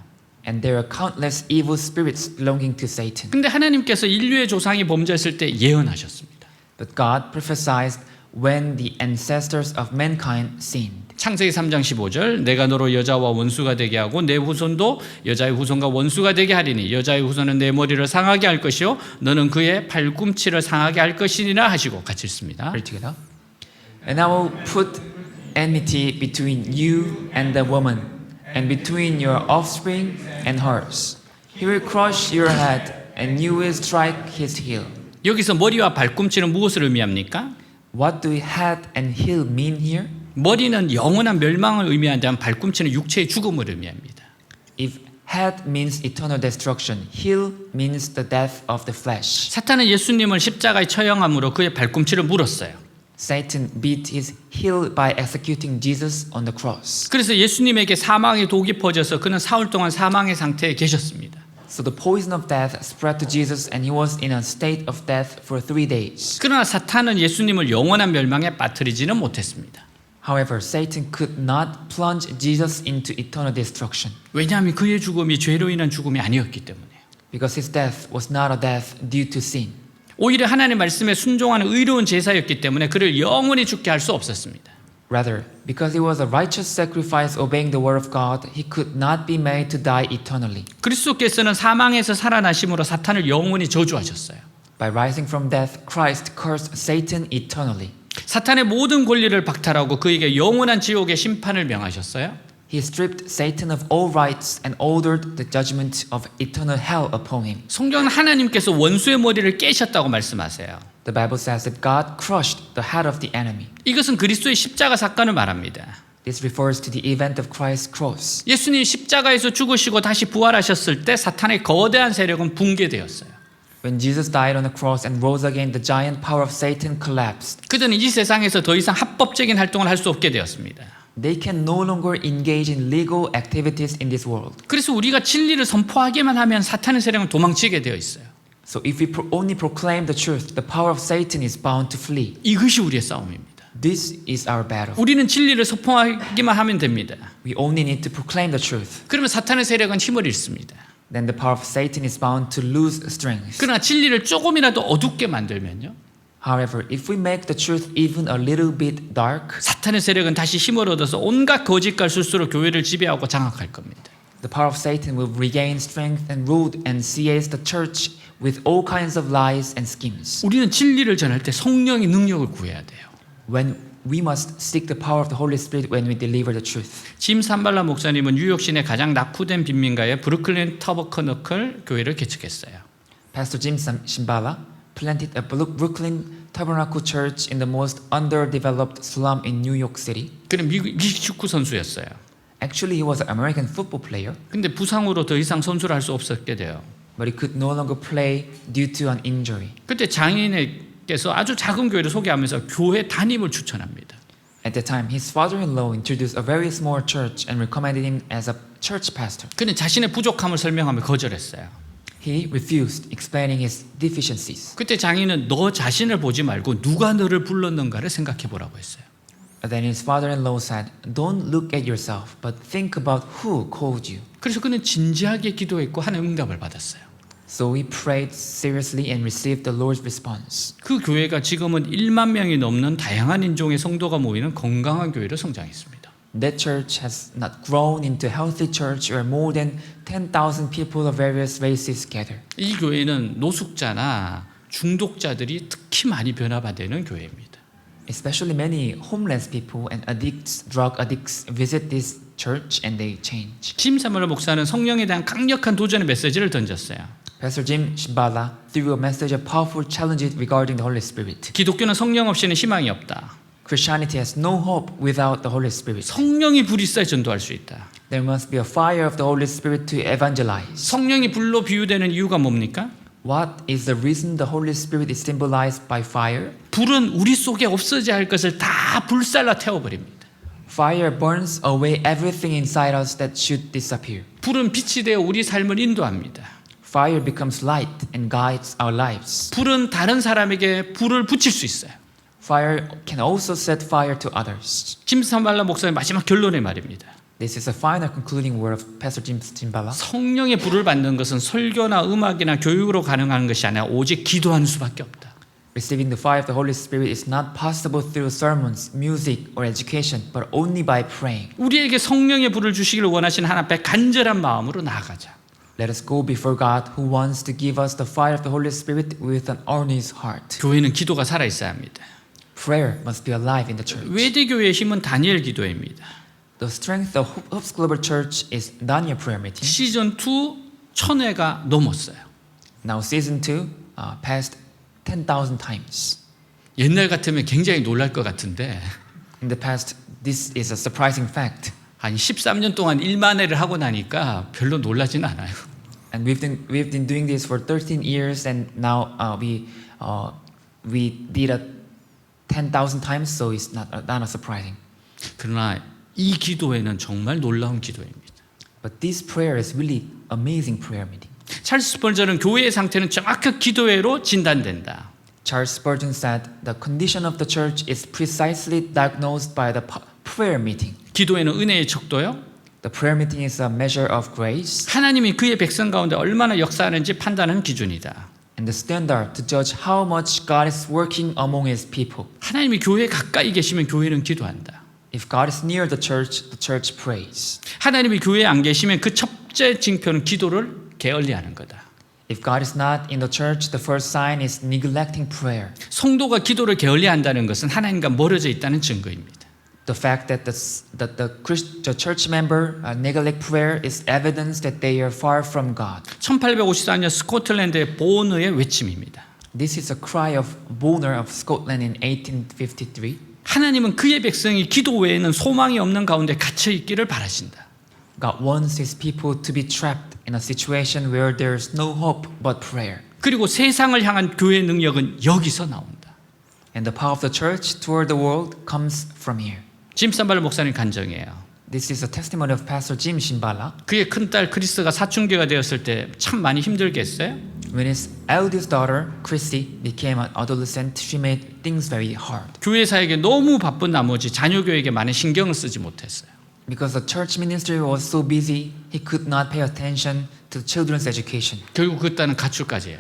And there are countless evil spirits belonging to Satan. 근데 하나님께서 인류의 조상이 범죄했을 때 예언하셨습니다. But God prophesied when the ancestors of mankind sinned. 창세기 3장 15절 내가 너로 여자와 원수가 되게 하고 내 후손도 여자의 후손과 원수가 되게 하리니 여자의 후손은 내 머리를 상하게 할 것이요 너는 그의 팔꿈치를 상하게 할 것이니라 하시고 같이 읽습니다. Read together. And I will put enmity between you and the woman, and between your offspring and hers. He will crush your head, and you will strike his heel. 여기서 머리와 발꿈치는 무엇을 의미합니까? What do head and heel mean here? 머리는 영원한 멸망을 의미한다면 발꿈치는 육체의 죽음을 의미합니다. If head means eternal destruction, heel means the death of the flesh. 사탄은 예수님을 십자가에 처형함으로 그의 발꿈치를 물었어요. Satan beat his heel by executing Jesus on the cross. 그래서 예수님에게 사망의 독이 퍼져서 그는 사흘 동안 사망의 상태에 계셨습니다. So the poison of death spread to Jesus and he was in a state of death for 3 days. 그러나 사탄은 예수님을 영원한 멸망에 빠뜨리지는 못했습니다. However, Satan could not plunge Jesus into eternal destruction 왜냐하면 그의 죽음이 죄로 인한 죽음이 아니었기 때문에요. because his death was not a death due to sin. 오히려 하나님의 말씀에 순종하는 의로운 제사였기 때문에 그를 영원히 죽게 할 수 없었습니다. Rather, because he was a righteous sacrifice obeying the word of God, he could not be made to die eternally. 그리스도께서는 사망에서 살아나심으로 사탄을 영원히 저주하셨어요. By rising from death, Christ cursed Satan eternally. 사탄의 모든 권리를 박탈하고 그에게 영원한 지옥의 심판을 명하셨어요. He stripped Satan of all rights and ordered the judgment of eternal hell upon him. 성경은 하나님께서 원수의 머리를 깨셨다고 말씀하세요. The Bible says that God crushed the head of the enemy. 이것은 그리스도의 십자가 사건을 말합니다. This refers to the event of Christ's cross. 예수님이 십자가에서 죽으시고 다시 부활하셨을 때 사탄의 거대한 세력은 붕괴되었어요. When Jesus died on the cross and rose again, the giant power of Satan collapsed. 그들은 이 세상에서 더 이상 합법적인 활동을 할 수 없게 되었습니다. They can no longer engage in legal activities in this world. 그래서 우리가 진리를 선포하기만 하면 사탄의 세력은 도망치게 되어 있어요. So if we only proclaim the truth, the power of Satan is bound to flee. 이것이 우리의 싸움입니다. This is our battle. 우리는 진리를 선포하기만 하면 됩니다. We only need to proclaim the truth. 그러면 사탄의 세력은 힘을 잃습니다. Then the power of Satan is bound to lose strength. 그러나 진리를 조금이라도 어둡게 만들면요. However, if we make the truth even a little bit dark, 사탄의 세력은 다시 힘을 얻어서 온갖 거짓과 술수로 교회를 지배하고 장악할 겁니다. the power of Satan will regain strength and rule and seize the church with all kinds of lies and schemes. 우리는 진리를 전할 때 성령의 능력을 구해야 돼요. When we must seek the power of the Holy Spirit when we deliver the truth. 짐 산발라 목사님은 뉴욕 시내 가장 낙후된 빈민가의 브루클린 터버커너클 교회를 개척했어요. Pastor Jim Shimbala planted a Brooklyn Tabernacle Church in the most underdeveloped slum in New York City. 그는 미국 축구 선수였어요. Actually, he was an American football player, 근데 부상으로 더 이상 선수를 할 수 없었게 돼요. but he could no longer play due to an injury. 그때 장인에게서 아주 작은 교회를 소개하면서 교회 담임을 추천합니다. At that time, his father-in-law introduced a very small church and recommended him as a church pastor. 그는 자신의 부족함을 설명하며 거절했어요. He refused, explaining his deficiencies. 그때 장인은 너 자신을 보지 말고 누가 너를 불렀는가를 생각해 보라고 했어요. Then his father-in-law said, "Don't look at yourself, but think about who called you." 그래서 그는 진지하게 기도했고 하는 응답을 받았어요. So he prayed seriously and received the Lord's response. 그 교회가 지금은 1만 명이 넘는 다양한 인종의 성도가 모이는 건강한 교회로 성장했습니다. That church has not grown into a healthy church where more than 10,000 people of various races gather. 이 교회는 노숙자나 중독자들이 특히 많이 변화받는 교회입니다. Especially many homeless people and addicts, drug addicts visit this church and they change. 짐 사무엘 목사는 성령에 대한 강력한 도전의 메시지를 던졌어요. Pastor Jim Shimbala threw a message of powerful challenges regarding the Holy Spirit. 기독교는 성령 없이는 희망이 없다. Christianity has no hope without the Holy Spirit. 성령이 불이 있어야 전도할 수 있다. There must be a fire of the Holy Spirit to evangelize. 성령이 불로 비유되는 이유가 뭡니까? What is the reason the Holy Spirit is symbolized by fire? 불은 우리 속에 없어져야 할 것을 다 불살라 태워버립니다. Fire burns away everything inside us that should disappear. 불은 빛이 되어 우리 삶을 인도합니다. Fire becomes light and guides our lives. 불은 다른 사람에게 불을 붙일 수 있어요. Fire can also set fire to others. 짐 사무엘 목사의 마지막 결론의 말입니다. This is a final concluding word of Pastor Jim Shimbala. 성령의 불을 받는 것은 설교나 음악이나 교육으로 가능한 것이 아니라 오직 기도하는 수밖에 없다. Receiving the fire of the Holy Spirit is not possible through sermons, music, or education, but only by praying. 우리에게 성령의 불을 주시기를 원하시는 하나님 앞에 간절한 마음으로 나아가자. Let us go before God who wants to give us the fire of the Holy Spirit with an earnest heart. 교회는 기도가 살아 있어야 합니다. Prayer must be alive in the church. 외대 교회의 힘은 다니엘 기도입니다. The strength of Hope's Global Church is Daniel prayer meeting. 시즌 2 1000회가 넘었어요. Now season 2 passed 10,000 times. 옛날 같으면 굉장히 놀랄 것 같은데 In the past, this is a surprising fact. 한 13년 동안 1만 회를 하고 나니까 별로 놀라진 않아요. And we've been doing this for 13 years, and now we did it 10,000 times, so it's not surprising. 그러나 이 기도회는 정말 놀라운 기도입니다. But this prayer is really amazing prayer meeting. 찰스 스펄전은 교회의 상태는 정확한 기도회로 진단된다. Charles Spurgeon said, "The condition of the church is precisely diagnosed by the prayer meeting." 기도회는 은혜의 척도요. The prayer meeting is a measure of grace 하나님이 그의 백성 가운데 얼마나 역사하는지 판단하는 기준이다. and the standard to judge how much God is working among His people. 하나님이 교회에 가까이 계시면 교회는 기도한다. If God is near the church prays. 하나님이 교회에 안 계시면 그 첫째 징표는 기도를 게을리하는 거다. If God is not in the church, the first sign is neglecting prayer. 성도가 기도를 게을리한다는 것은 하나님과 멀어져 있다는 증거입니다. The fact that the church member neglect prayer is evidence that they are far from God. 1854년 스코틀랜드의 보너의 외침입니다. This is a cry of Bonner of Scotland in 1853. 하나님은 그의 백성이 기도 외에는 소망이 없는 가운데 갇혀 있기를 바라신다. God wants His people to be trapped in a situation where there is no hope but prayer. 그리고 세상을 향한 교회의 능력은 여기서 나온다. And the power of the church toward the world comes from here. 짐 산발 목사님 간증이에요. This is a testimony of Pastor Jim Shimbala. 그의 큰딸 크리스가 사춘기가 되었을 때 참 많이 힘들게 했어요. When his eldest daughter, Chrissy, became an adolescent, she made things very hard. 교회 사역에 너무 바쁜 나머지 자녀 교육에 많은 신경을 쓰지 못했어요. Because the church ministry was so busy, he could not pay attention to children's education. 결국 그 딸은 가출까지 해요.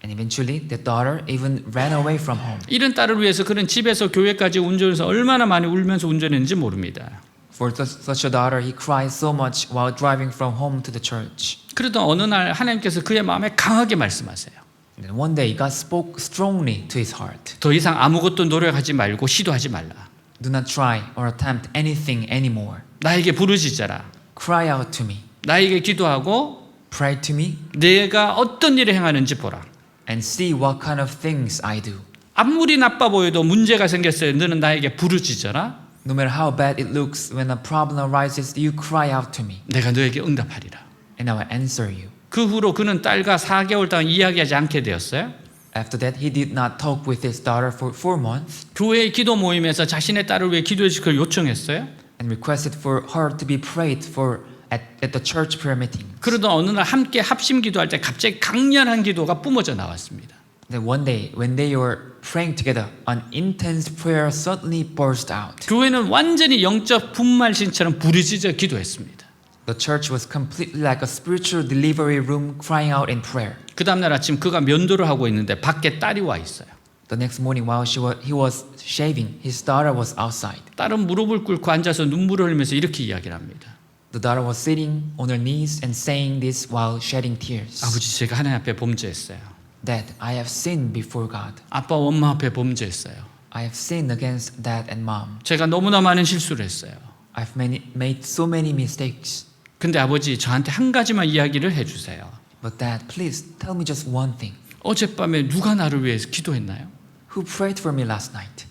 And eventually, the daughter even ran away from home. 이런 딸을 위해서 그는 집에서 교회까지 운전해서 얼마나 많이 울면서 운전했는지 모릅니다. For such a daughter, he cried so much while driving from home to the church. 그러던 어느 날 하나님께서 그의 마음에 강하게 말씀하세요. And then one day, God spoke strongly to his heart. 더 이상 아무것도 노력하지 말고 시도하지 말라. Do not try or attempt anything anymore. 나에게 부르짖어라. Cry out to me. 나에게 기도하고 Pray to me 내가 어떤 일을 행하는지 보라. and see what kind of things I do. 아무리 나빠 보여도 문제가 생겼어요. 너는 나에게 부르짖어라. No matter how bad it looks, when a problem arises, you cry out to me, 내가 너에게 응답하리라. and I will answer you. 그 후로 그는 딸과 4개월 동안 이야기하지 않게 되었어요. After that, he did not talk with his daughter for 4 months 교회의 기도 모임에서 자신의 딸을 위해 기도해 주길 요청했어요. and requested for her to be prayed for at the church prayer meeting. 그러던 어느 날 함께 합심 기도할 때 갑자기 강렬한 기도가 뿜어져 나왔습니다. Then one day, when they were praying together, an intense prayer suddenly burst out. 교회는 완전히 영적 분말신처럼 부르짖어 기도했습니다. The church was completely like a spiritual delivery room crying out in prayer. 그 다음날 아침 그가 면도를 하고 있는데 밖에 딸이 와 있어요. The next morning, while he was shaving, his daughter was outside. 딸은 무릎을 꿇고 앉아서 눈물을 흘리면서 이렇게 이야기를 합니다. The daughter was sitting on her knees and saying this while shedding tears. 아버지, 제가 하나님 앞에 범죄했어요. Dad, I have sinned before God. 아빠, 엄마 앞에 범죄했어요. I have sinned against Dad and Mom. 제가 너무나 많은 실수를 했어요. I've made so many mistakes. 근데 아버지, 저한테 한 가지만 이야기를 해주세요. But Dad, please tell me just one thing. 어젯밤에 누가 나를 위해서 기도했나요? Who prayed for me last night?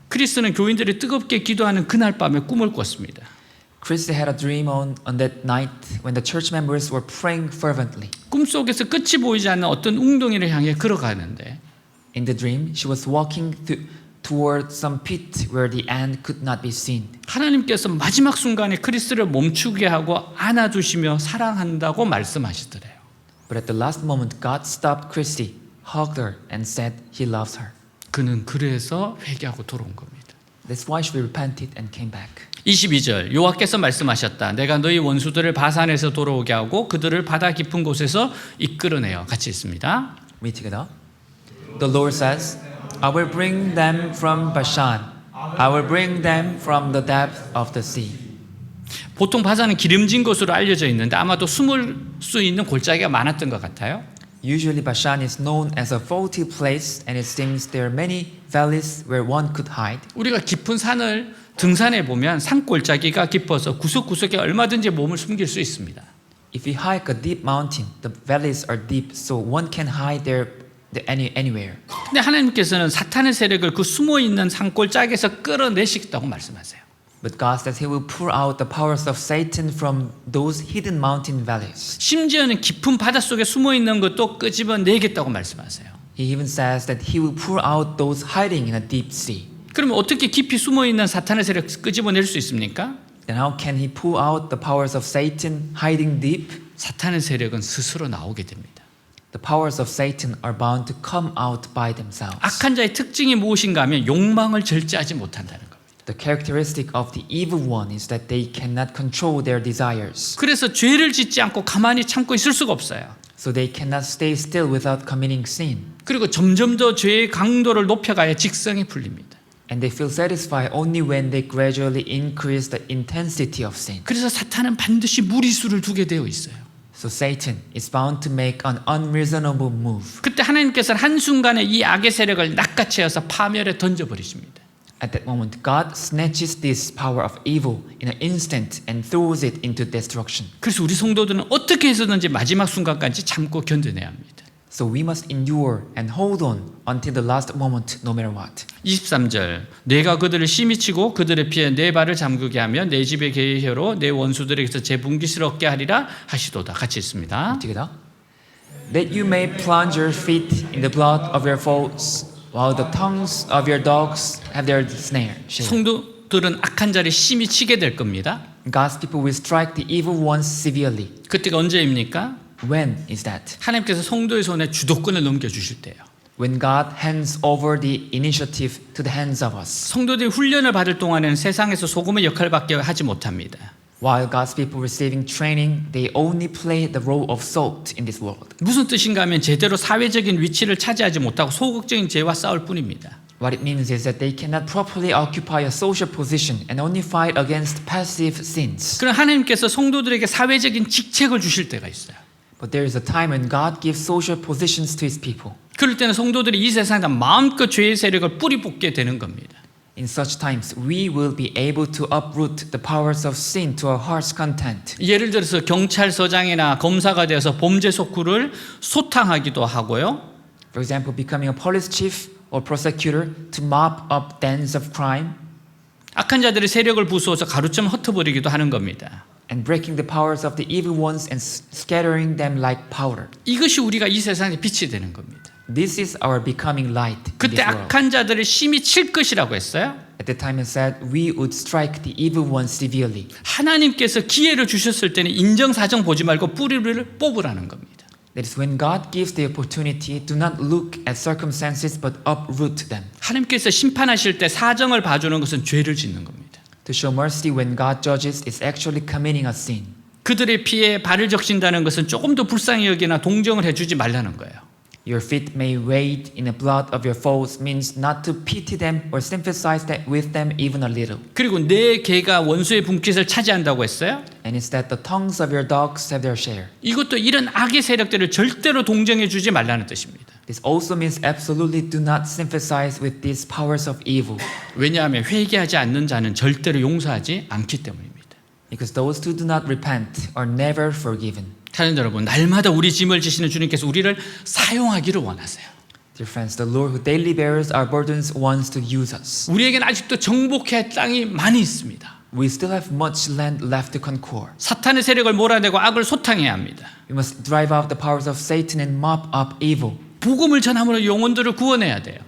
크리스는 교인들이 뜨겁게 기도하는 그날 밤에 꿈을 꿨습니다. Christy had a dream on that night when the church members were praying fervently. 꿈속에서 끝이 보이지 않는 어떤 웅덩이를 향해 걸어가는데 In the dream, she was walking toward some pit where the end could not be seen. 하나님께서 마지막 순간에 크리스를 멈추게 하고 안아주시며 사랑한다고 말씀하시더래요. But at the last moment, God stopped Christy, hugged her, and said He loves her. 그는 그래서 회개하고 돌아온 겁니다. That's why she repented and came back. 22절 여호와께서 말씀하셨다. 내가 너희 원수들을 바산에서 돌아오게 하고 그들을 바다 깊은 곳에서 이끌어내어. 같이 있습니다. Read together. The Lord says, I will bring them from Bashan. I will bring them from the depth of the sea. 보통 바산은 기름진 곳으로 알려져 있는데 아마도 숨을 수 있는 골짜기가 많았던 것 같아요. Usually Bashan is known as a faulty place and it seems there are many valleys where one could hide. 우리가 깊은 산을 등산해 보면 산 골짜기가 깊어서 구석구석에 얼마든지 몸을 숨길 수 있습니다. If you hike a deep mountain, the valleys are deep, so one can hide there anywhere. 근데 하나님께서는 사탄의 세력을 그 숨어 있는 산 골짜기에서 끌어내시겠다고 말씀하세요. But God says He will pour out the powers of Satan from those hidden mountain valleys. 심지어는 깊은 바닷속에 숨어 있는 것도 끄집어내겠다고 말씀하세요. He even says that He will pour out those hiding in a deep sea. 그러면 어떻게 깊이 숨어 있는 사탄의 세력 끄집어낼 수 있습니까? Then how can He pour out the powers of Satan hiding deep? 사탄의 세력은 스스로 나오게 됩니다. The powers of Satan are bound to come out by themselves. 악한 자의 특징이 무엇인가 하면 욕망을 절제하지 못한다는 겁니다. The characteristic of the evil one is that they cannot control their desires. 그래서 죄를 짓지 않고 가만히 참고 있을 수가 없어요. So they cannot stay still without committing sin. 그리고 점점 더 죄의 강도를 높여가야 직성이 풀립니다. And they feel satisfied only when they gradually increase the intensity of sin. 그래서 사탄은 반드시 무리수를 두게 되어 있어요. So Satan is bound to make an unreasonable move. 그때 하나님께서는 한순간에 이 악의 세력을 낚아채어서 파멸에 던져버리십니다. At that moment, God snatches this power of evil in an instant and throws it into destruction. 그래서 우리 성도들은 어떻게 해서든지 마지막 순간까지 참고 견뎌내야 합니다. So we must endure and hold on until the last moment, no matter what. 23절 내가 그들을 심히 치고 그들의 피에 내 발을 잠그게 하며 내 집의 계회로 내 원수들에게서 재분기스럽게 하리라 하시도다. 같이 있습니다. Together. That you may plunge your feet in the blood of your foes, while the tongues of your dogs have their snare. 성도들은 악한 자를 심히 치게 될 겁니다. God's people will strike the evil ones severely. 그때가 언제입니까? When is that? 하나님께서 성도의 손에 주도권을 넘겨주실 때예요. When God hands over the initiative to the hands of us. 성도들이 훈련을 받을 동안에는 세상에서 소금의 역할밖에 하지 못합니다. While God's people receiving training, they only play the role of salt in this world. 무슨 뜻인가 하면 제대로 사회적인 위치를 차지하지 못하고 소극적인 죄와 싸울 뿐입니다. What it means is that they cannot properly occupy a social position and only fight against passive sins. 그럼 하나님께서 성도들에게 사회적인 직책을 주실 때가 있어요. But there is a time when God gives social positions to His people. 그럴 때는 성도들이 이 세상에서 마음껏 죄의 세력을 뿌리 뽑게 되는 겁니다. In such times, we will be able to uproot the powers of sin to our heart's content. 예를 들어서 경찰서장이나 검사가 되어서 범죄 속후를 소탕하기도 하고요. For example, becoming a police chief or prosecutor to mop up dens of crime. 악한 자들의 세력을 부수어서 가로점 흩어버리기도 하는 겁니다. and breaking the powers of the evil ones and scattering them like powder. 이것이 우리가 이 세상의 빛이 되는 겁니다. This is our becoming light in 그때 this world. 악한 자들을 심히 칠 것이라고 했어요. At the time it said we would strike the evil ones severely. 하나님께서 기회를 주셨을 때는 인정사정 보지 말고 뿌리를 뽑으라는 겁니다. That is when God gives the opportunity, do not look at circumstances but uproot them. 하나님께서 심판하실 때 사정을 봐주는 것은 죄를 짓는 겁니다. To show mercy when God judges is actually committing a sin. 그들의 피에 발을 적신다는 것은 조금 더 불쌍히 여기나 동정을 해주지 말라는 거예요. Your feet may wade in the blood of your foes means not to pity them or sympathize with them even a little. 그리고 내 개가 원수의 분깃을 차지한다고 했어요. And it's that the tongues of your dogs have their share. 이것도 이런 악의 세력들을 절대로 동정해 주지 말라는 뜻입니다. This also means absolutely do not sympathize with these powers of evil. 왜냐하면 회개하지 않는 자는 절대로 용서하지 않기 때문입니다. Because those who do not repent are never forgiven. 사는 여러분, 날마다 우리 짐을 지시는 주님께서 우리를 사용하기를 원하세요. Dear friends, the Lord who daily bears our burdens wants to use us. 우리에게는 아직도 정복해야 할 땅이 많이 있습니다. We still have much land left to conquer. 사탄의 세력을 몰아내고 악을 소탕해야 합니다. We must drive out the powers of Satan and mop up evil. 복음을 전함으로 영혼들을 구원해야 돼요.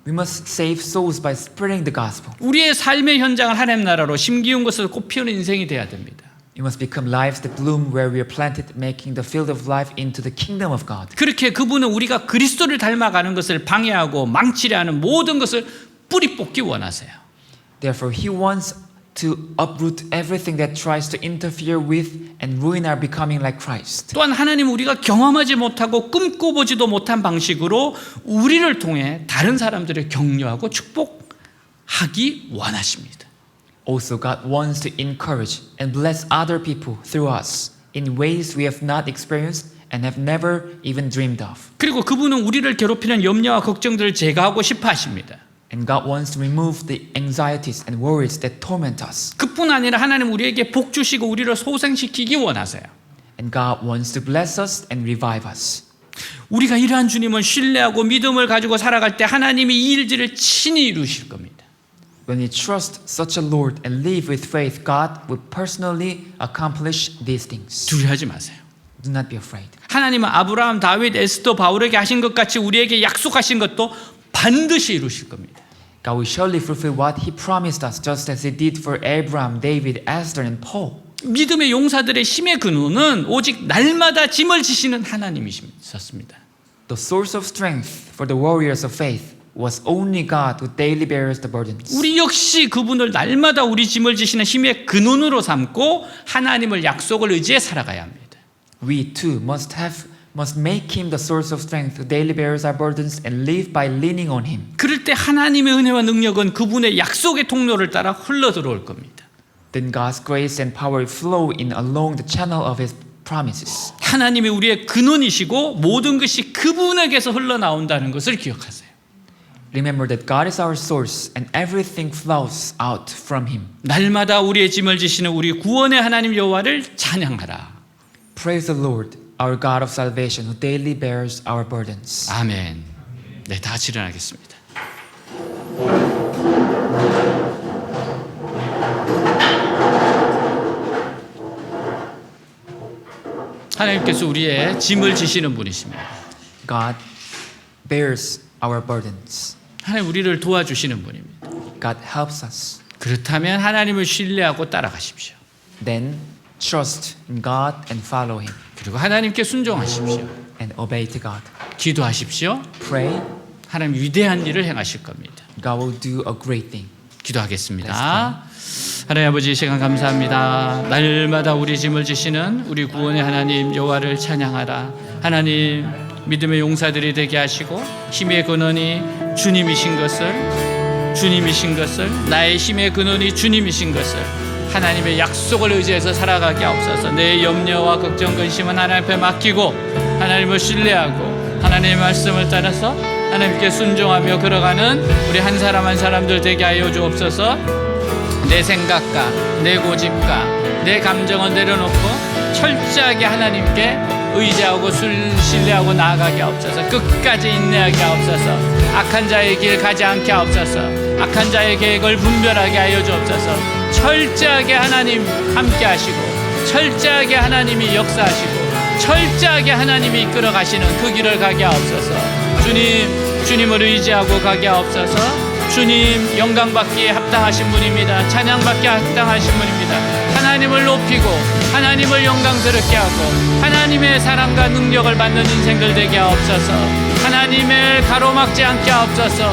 We must save souls by spreading the gospel. 우리의 삶의 현장을 하나님 나라로 심기운 것을 꽃피우는 인생이 돼야 됩니다. We must become lives that bloom where we are planted, making the field of life into the kingdom of God. 그렇게 그분은 우리가 그리스도를 닮아가는 것을 방해하고 망치려 하는 모든 것을 뿌리 뽑기 원하세요. Therefore, He wants to uproot everything that tries to interfere with and ruin our becoming like Christ. 또한 하나님은 우리가 경험하지 못하고 꿈꿔보지도 못한 방식으로 우리를 통해 다른 사람들을 격려하고 축복하기 원하십니다. Also, God wants to encourage and bless other people through us in ways we have not experienced and have never even dreamed of. 그리고 그분은 우리를 괴롭히는 염려와 걱정들을 제거하고 싶어 하십니다. And God wants to remove the anxieties and worries that torment us. 그뿐 아니라 하나님 우리에게 복 주시고 우리를 소생시키기 원하세요. And God wants to bless us and revive us. 우리가 이러한 주님을 신뢰하고 믿음을 가지고 살아갈 때 하나님이 이 일들을 친히 이루실 겁니다. When we trust such a Lord and live with faith, God will personally accomplish these things. 두려워하지 마세요. Do not be afraid. 하나님은 아브라함, 다윗, 에스더, 바울에게 하신 것 같이 우리에게 약속하신 것도 반드시 이루실 겁니다. God will surely fulfill what He promised us, just as He did for Abraham, David, Esther, and Paul. 믿음의 용사들의 힘의 근원은 오직 날마다 짐을 지시는 하나님이셨습니다. The source of strength for the warriors of faith was only God who daily bears the burdens. 우리 역시 그분을 날마다 우리 짐을 지시는 힘의 근원으로 삼고 하나님을 약속을 의지해 살아가야 합니다. We too must make Him the source of strength who daily bears our burdens and live by leaning on Him. 그럴 때 하나님의 은혜와 능력은 그분의 약속의 통로를 따라 흘러 들어올 겁니다. Then God's grace and power flow in along the channel of His promises. 하나님이 우리의 근원이시고 모든 것이 그분에게서 흘러나온다는 것을 기억하세요. Remember that God is our source and everything flows out from Him. 날마다 우리의 짐을 지시는 우리 구원의 하나님 여호와를 찬양하라. Praise the Lord, our God of salvation, who daily bears our burdens. 아멘. 네, 다 같이 일어나겠습니다. 하나님께서 우리의 짐을 지시는 분이십니다. God bears our burdens. 하나님 우리를 도와주시는 분입니다. God helps us. 그렇다면 하나님을 신뢰하고 따라가십시오. Then trust in God and follow Him 그리고 하나님께 순종하십시오. and obey to God. 기도하십시오. Pray, 하나님 위대한 일을 행하실 겁니다. God will do a great thing. 기도하겠습니다. 하나님 아버지, 이 시간 감사합니다. 날마다 우리 짐을 지시는 우리 구원의 하나님 여호와를 찬양하라. 하나님 믿음의 용사들이 되게 하시고 힘의 근원이 주님이신 것을 나의 힘의 근원이 주님이신 것을 하나님의 약속을 의지해서 살아가게 하옵소서. 내 염려와 걱정 근심은 하나님 앞에 맡기고 하나님을 신뢰하고 하나님의 말씀을 따라서 하나님께 순종하며 걸어가는 우리 한 사람 한 사람들 되게 하여 주옵소서. 내 생각과 내 고집과 내 감정은 내려놓고 철저하게 하나님께 의지하고 신뢰하고 나아가게 하옵소서. 끝까지 인내하게 하옵소서. 악한 자의 길 가지 않게 하옵소서. 악한 자의 계획을 분별하게 하여 주옵소서. 철저하게 하나님 함께 하시고, 철저하게 하나님이 역사하시고, 철저하게 하나님이 이끌어 가시는 그 길을 가게 하옵소서. 주님, 주님을 의지하고 가게 하옵소서. 주님, 영광받기에 합당하신 분입니다. 찬양받기에 합당하신 분입니다. 하나님을 높이고 하나님을 영광스럽게 하고 하나님의 사랑과 능력을 받는 인생들 되게 하옵소서. 하나님을 가로막지 않게 하옵소서.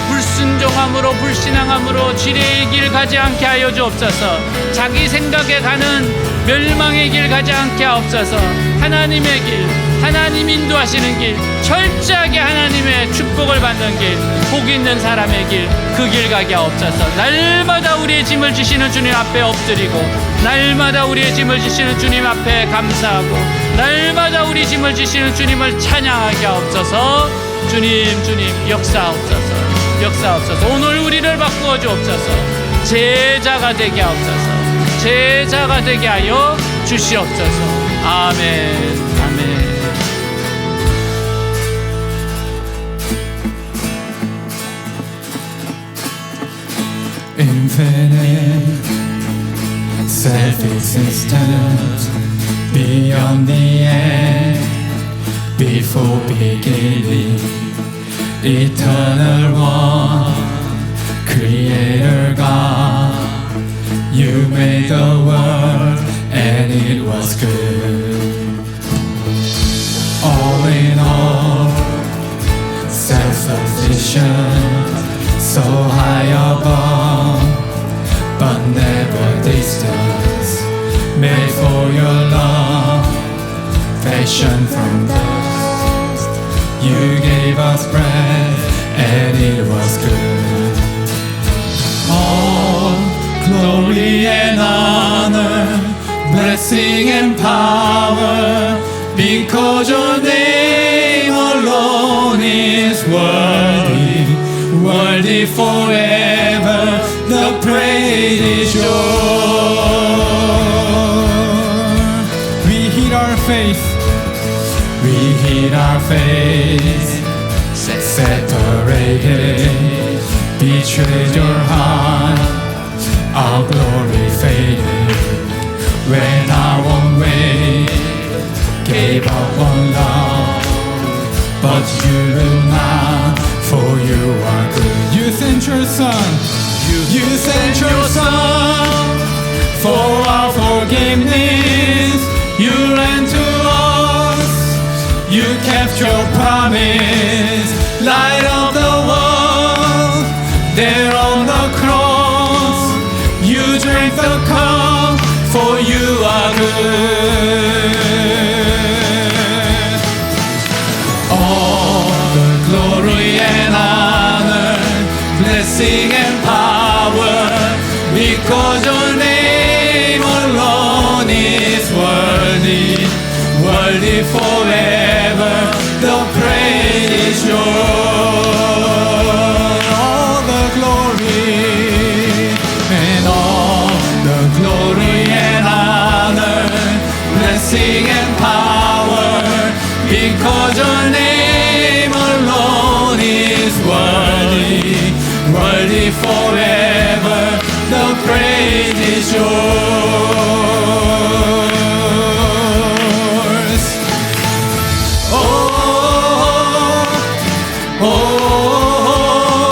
불순종함으로 불신앙함으로 지뢰의 길 가지 않게 하여 주옵소서. 자기 생각에 가는 멸망의 길 가지 않게 하옵소서. 하나님의 길, 하나님 인도하시는 길, 철저하게 하나님의 축복을 받는 길, 복 있는 사람의 길, 그 길 가게 하옵소서. 날마다 우리의 짐을 지시는 주님 앞에 엎드리고, 날마다 우리의 짐을 지시는 주님 앞에 감사하고, 날마다 우리 짐을 지시는 주님을 찬양하게 하옵소서. 주님, 주님, 역사하옵소서. 역사하옵소서. 오늘 우리를 바꾸어 주옵소서. 제자가 되게 하옵소서. 제자가 되게 하여 주시옵소서. 아멘. 아멘. Infinite, self-existent, beyond the end, before beginning, eternal one, creator God, you made the world and it was good. All in all, self-sufficient, so high above, but never distance, made for your love, fashioned from dust. You gave us breath, and it was good. All glory and honor, blessing and power, because your name alone is worthy, worthy forever, the praise is yours. We hid our faith, we hid our faith, separated, betrayed your heart, our glory faded, when our own way gave up on love, but you will not, for you are good. You sent your son, you sent your son for our forgiveness. You ran to us, you kept your promise. Light of the world, there on the cross, you drank the cup, for you are good. All the glory and honor, blessing and power, because your name alone is worthy, worthy forever, the praise is yours. All the glory and all the glory and honor, blessing and power, because your name alone is worthy, worthy forever, the praise is yours. Oh, oh,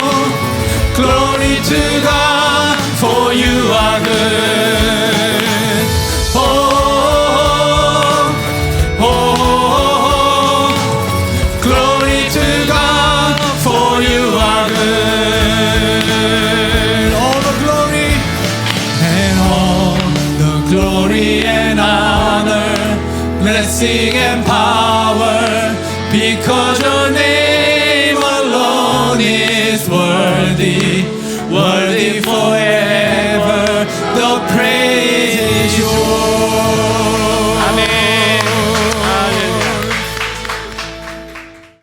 glory to God, for you are good. Oh, oh, glory to God, for you are good. All the glory and all the glory and honor, blessing and power, because your